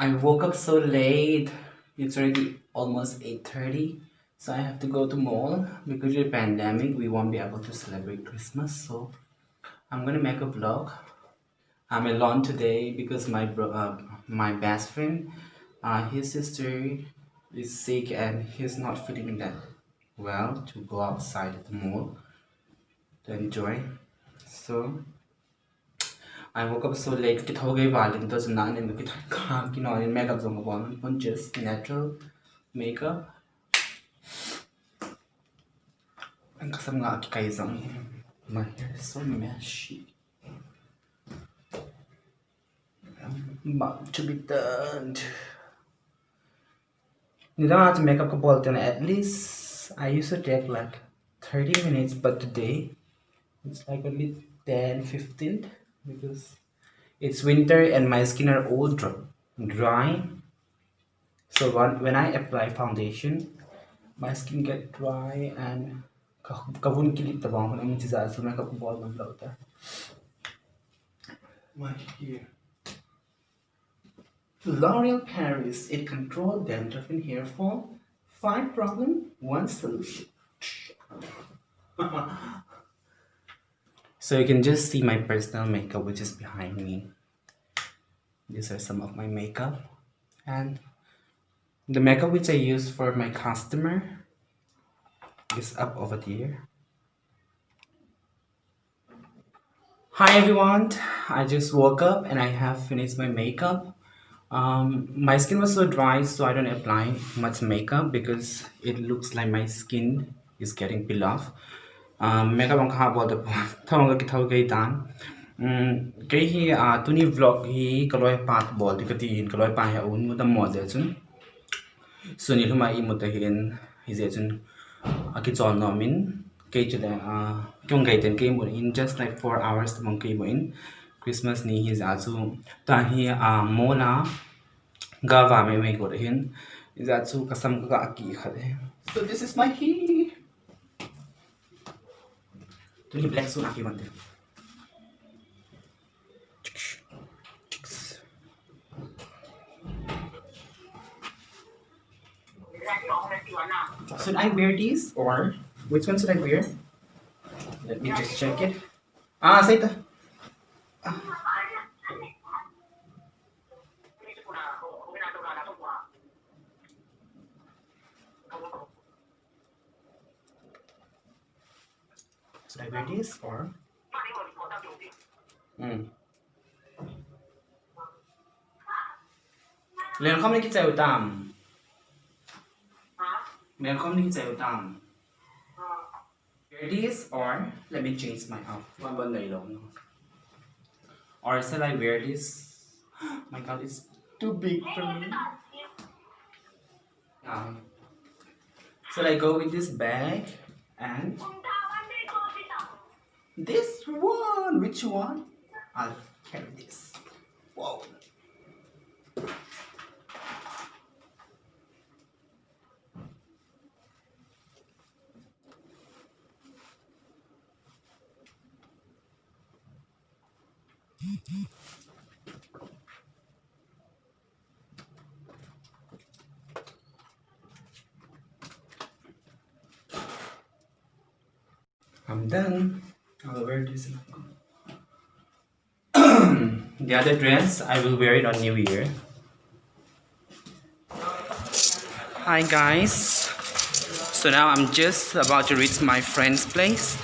I woke up so late. It's already almost 8:30. So I have to go to mall because of the pandemic. We won't be able to celebrate Christmas. So I'm gonna make a vlog. I'm alone today because my best friend, his sister is sick and he's not feeling that well to go outside at the mall to enjoy. So I woke up so late. Cái thâu gây vào lên tôi sẽ nói nên cái cái nói nên makeup dùng của bọn just natural makeup. Anh có xem ngã cái cây giống my hair is so messy. I'm about to be done. You don't have to make up a ball then at least I used to take like 30 minutes but today it's like only 10-15 because it's winter and my skin are all dry. So when I apply foundation my skin get dry and kavun kilip the bomb and I'm so make up a ball my hair. L'Oreal Paris, it controls dandruff and hair fall. 5 problem, 1 solution. So you can just see my personal makeup which is behind me. These are some of my makeup. And the makeup which I use for my customer is up over there. Hi everyone, I just woke up and I have finished my makeup. My skin was so dry, so I don't apply much makeup because it looks like my skin is getting peel off. Makeup ang kahapon the thawang ka kithaw kay tan. Kay hi tuni vlog hi kaloy pat bol di katiin kaloy pa ya un mo da mo je chun. So ni luma I mo ta hin hi je chun ki chol no min kay chule kyong kay ten kay mo in just like 4 hours tamang kay mo in. Christmas ni hi za chu ta hi mona gava me go hin za chu kasam ka ki khade. So this is my hair. To ni black sun aki bande. Should I wear these or which one should I wear? Let me just check it. Say that. Should I wear this or? Lenkhom ni kitsa utam. Lenkhom ni kitsa utam. Wear this or let me change my outfit. Or shall I wear this? My God, it's too big for me. Shall I go with this bag and this one? Which one? I'll carry this. Whoa. I'm done. I'll wear this. The other dress, I will wear it on New Year. Hi guys. So now I'm just about to reach my friend's place.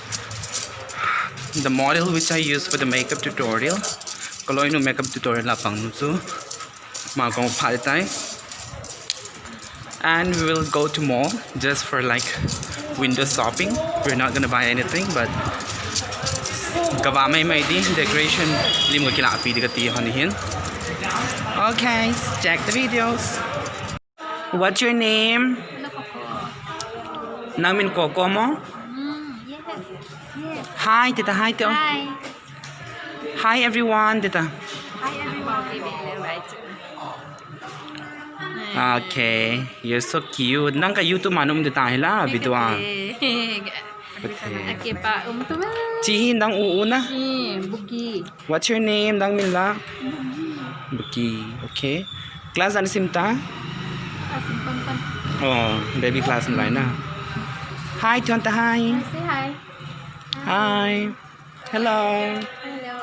The model which I use for the makeup tutorial. Kaloy no makeup tutorial lapang nusu. Magong palitai. And we will go to mall just for like window shopping. We're not gonna buy anything, but kavamay may di decoration lim ko kinapi di kati honihin. Okay, check the videos. What's your name? Namin Coco mo? Yes. Yes. Hi, tita. Hi, tita. Hi. Hi, everyone, tita. Hi everyone. Right. Okay, you're so cute. Nang ka YouTube manum de tahila bidwa. Okay pa to ba? Chi nang uuna. Bugi. What's your name, nang Mila? Buki. Okay. Class ano simta? Asin pon. Oh, baby class nila na. Hi, Tuanta, hi. Say hi. Hi. Hello. Hello.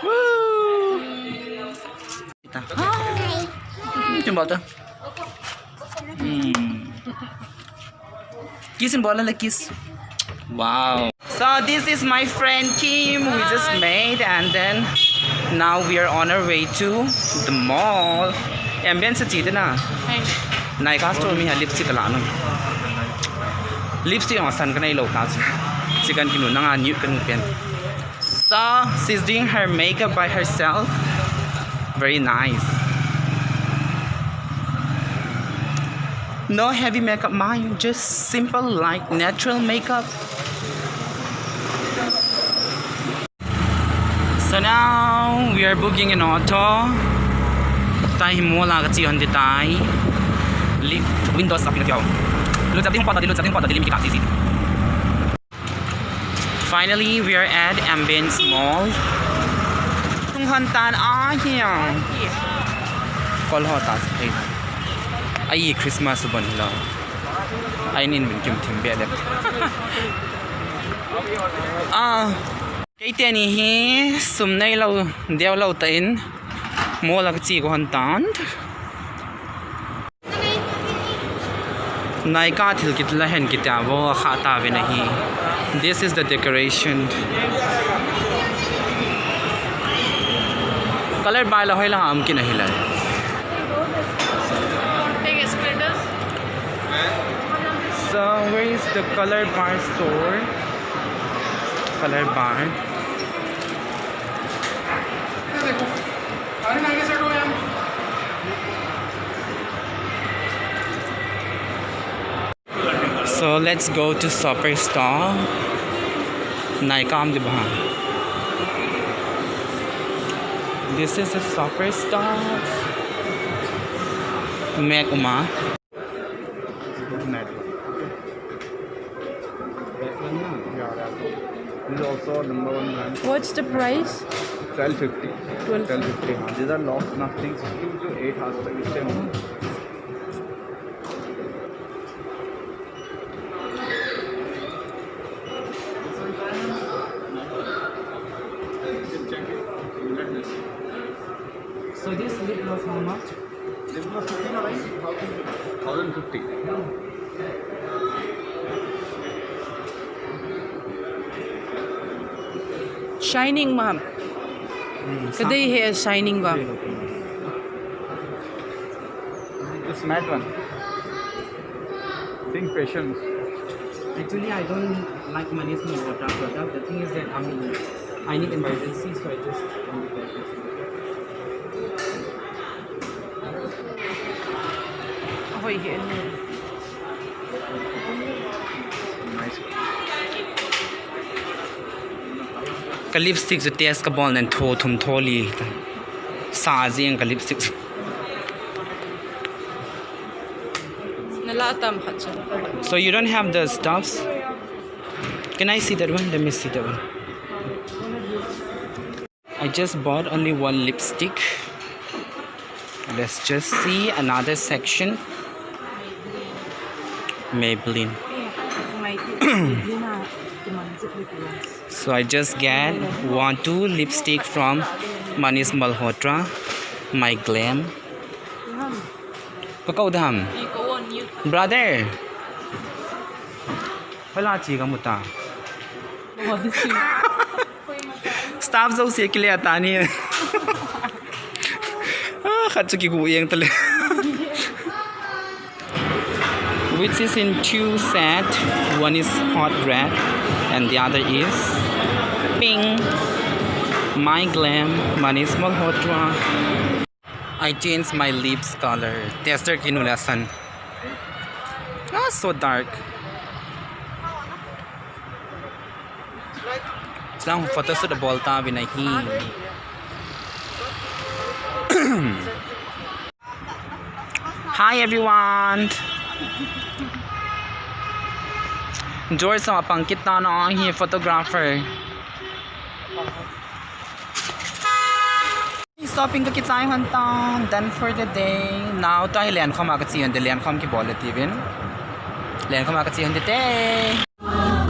Woo! Kita. Hi. Jumpa tu. Kiss and bola like kiss. Wow. So this is my friend Kim. We just made and then now we are on our way to the mall. Ambience chi na. Hi. Naika store mi ha lipstick la no. Lipstick on san kanai lo ka chi. Chicken kinu na nga new kanu pen. So she's doing her makeup by herself. Very nice. No heavy makeup, mine just simple like natural makeup. So now we are booking an auto. Tayo mo lang kasi yon detay. Windows up pinagyaw. Lunod sa ating pata dilim kita sisi. Finally, we are at Ambience Mall. Tung hantan here. Call hota sa ai Christmas ban la ai nin min kim thim be le cái tiền hi sum nay lâu đeo lâu tên mua là cái gì của hắn tán này cả thì cái là hình cái ta vô khá ta về này this is the decoration color bar là hơi là am cái này là so where is the color bar store? Color bar. So let's go to Superstore. Lenkhom di ba? This is a Superstore. Mek uma. This is also number one brand. What's the price? 1250. 1250. These are lost nothing. 6 to 8 hours. Stay home. So this lip gloss how much? This was 15 or 1050. Shining, ma'am. Today he is shining, ma'am. This matte one. Think patience. Actually, I don't like money's no water product. The thing is that I need emergency, so I just want to get this. Ahoy, here. Nice. Cái lipstickจะเทสกับบอลนั่นโททุ่มโทลีสาเจียงกับลิปสติก Nalatam hatcha. So you don't have the stuffs? Can I see that one? Let me see that one. I just bought only one lipstick. Let's just see another section. Maybelline. So I just get two lipstick from Manis Malhotra, My Glam. Kakao dham. Brother. Wala chi ka muta. Staff zo siya kile ata ni. Khatsuki ku iyang tala. Which is in two set. One is hot red and the other is pink. My Glam, Manis Malhotra. I changed my lips color. Tester kinulasan. So dark. Lang photo sa the bolta binahi. Hi everyone. George sa pangkit na ang photographer. shopping ka kitay hantang done for the day. Now tayo Lenkhom agat siyon de Lenkhom ki bolet even. Lenkhom agat siyon de day.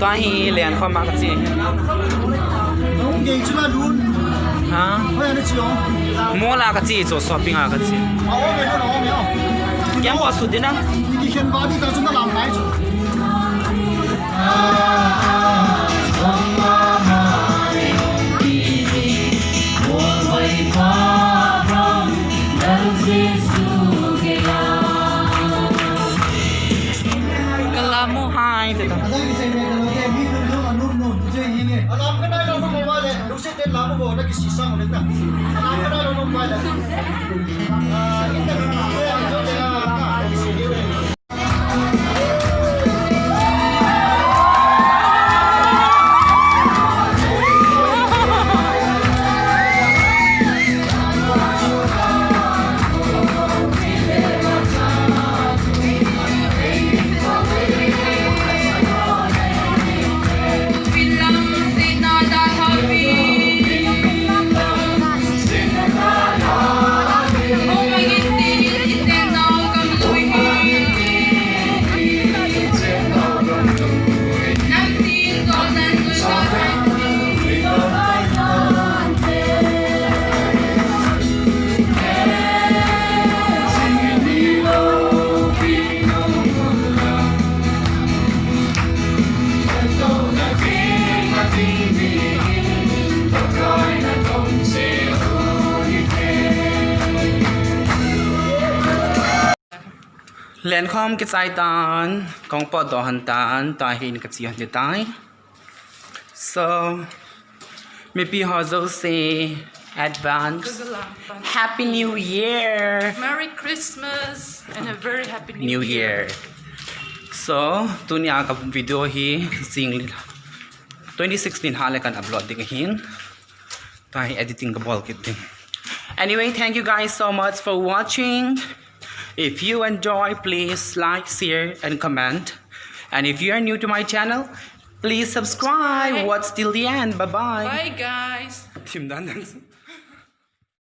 Tayo Lenkhom agat siyon. Ông chứ là luôn. Ha? Bây giờ nó chiều. Mua là agat siyon so shopping agat siyon. Áo mày nó áo mày không? Yang ko sud din na. Đi khen vào đi tao chúng ta làm cái chứ. Kalamo hai dito. Ở đây cái xe này nó đem đi luôn là luôn luôn chơi gì nè. Làm cái này nó không quay lại. Lúc sẽ tên làm bộ nó cái xì xăng lên ta. Làm cái này nó không quay lại. Cái này nó làm cái này nó cái xì điêu này. เรียนคอมกิจตานกองปอดอหันตานตาหินกับเสียงตาย so maybe also say advance happy new year Merry Christmas and a very happy new year so ตัวนี้กับวิดีโอฮีสิ่ง2016 หาเลยกันอัปโหลดดิ้งหินตาหิ editing กับบอลกิดดิ้ง anyway thank you guys so much for watching. If you enjoy, please like, share, and comment. And if you are new to my channel, please subscribe. Watch till the end. Bye bye. Bye guys. Team Dandans.